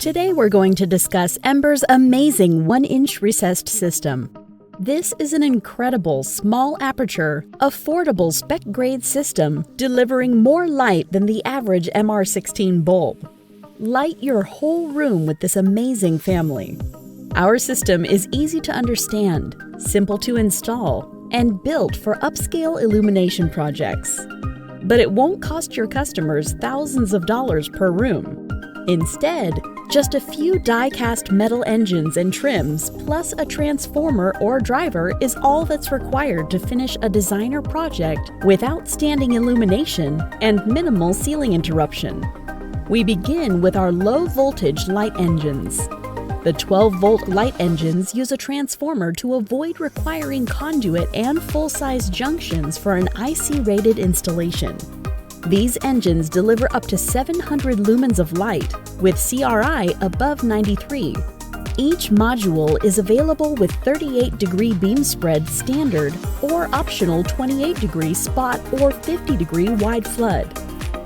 Today we're going to discuss Embr's amazing 1-inch recessed system. This is an incredible, small aperture, affordable spec-grade system delivering more light than the average MR16 bulb. Light your whole room with this amazing family. Our system is easy to understand, simple to install, and built for upscale illumination projects. But it won't cost your customers thousands of dollars per room. Instead, just a few die-cast metal engines and trims plus a transformer or driver is all that's required to finish a designer project with outstanding illumination and minimal ceiling interruption. We begin with our low-voltage light engines. The 12-volt light engines use a transformer to avoid requiring conduit and full-size junctions for an IC-rated installation. These engines deliver up to 700 lumens of light, with CRI above 93. Each module is available with 38-degree beam spread standard or optional 28-degree spot or 50-degree wide flood.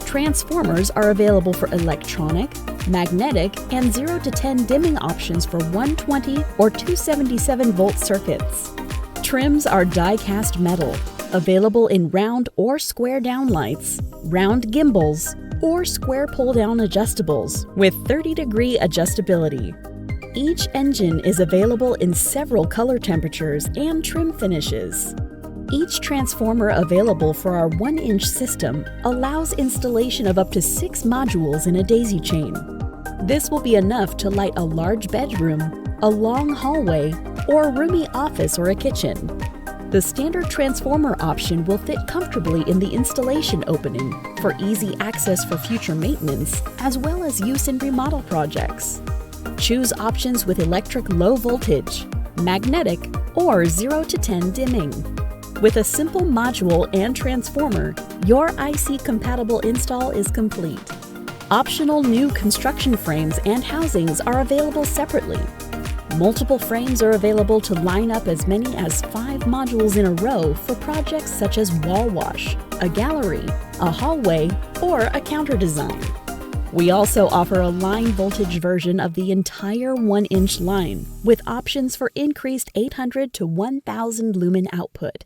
Transformers are available for electronic, magnetic, and 0 to 10 dimming options for 120 or 277-volt circuits. Trims are die-cast metal, available in round or square downlights, round gimbals, or square pull-down adjustables with 30-degree adjustability. Each engine is available in several color temperatures and trim finishes. Each transformer available for our 1-inch system allows installation of up to 6 modules in a daisy chain. This will be enough to light a large bedroom, a long hallway, or a roomy office or a kitchen. The standard transformer option will fit comfortably in the installation opening for easy access for future maintenance, as well as use in remodel projects. Choose options with electric low voltage, magnetic, or 0 to 10 dimming. With a simple module and transformer, your IC-compatible install is complete. Optional new construction frames and housings are available separately. Multiple frames are available to line up as many as 5 modules in a row for projects such as wall wash, a gallery, a hallway, or a counter design. We also offer a line voltage version of the entire 1-inch line with options for increased 800 to 1000 lumen output.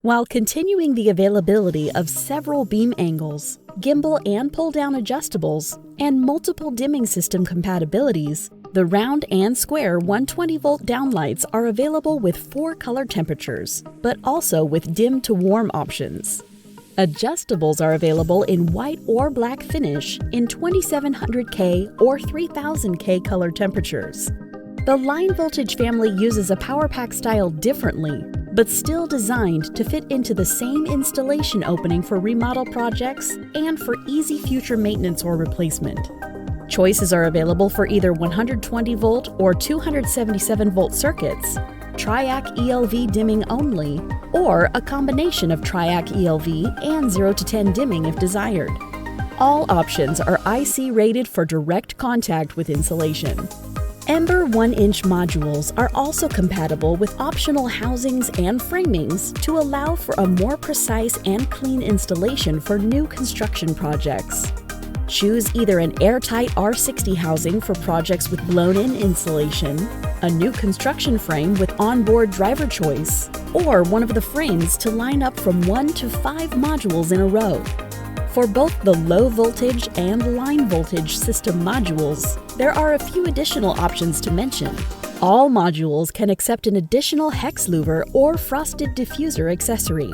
While continuing the availability of several beam angles, gimbal and pull-down adjustables, and multiple dimming system compatibilities, the round and square 120-volt downlights are available with 4 color temperatures, but also with dim to warm options. Adjustables are available in white or black finish in 2700K or 3000K color temperatures. The line voltage family uses a power pack style differently, but still designed to fit into the same installation opening for remodel projects and for easy future maintenance or replacement. Choices are available for either 120-volt or 277-volt circuits, triac ELV dimming only, or a combination of triac ELV and 0 to 10 dimming if desired. All options are IC rated for direct contact with insulation. Embr 1-inch modules are also compatible with optional housings and framings to allow for a more precise and clean installation for new construction projects. Choose either an airtight R60 housing for projects with blown-in insulation, a new construction frame with onboard driver choice, or one of the frames to line up from 1 to 5 modules in a row. For both the low voltage and line voltage system modules, there are a few additional options to mention. All modules can accept an additional hex louver or frosted diffuser accessory.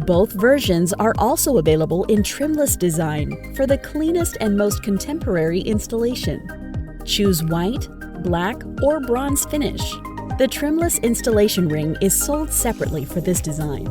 Both versions are also available in trimless design for the cleanest and most contemporary installation. Choose white, black, or bronze finish. The trimless installation ring is sold separately for this design.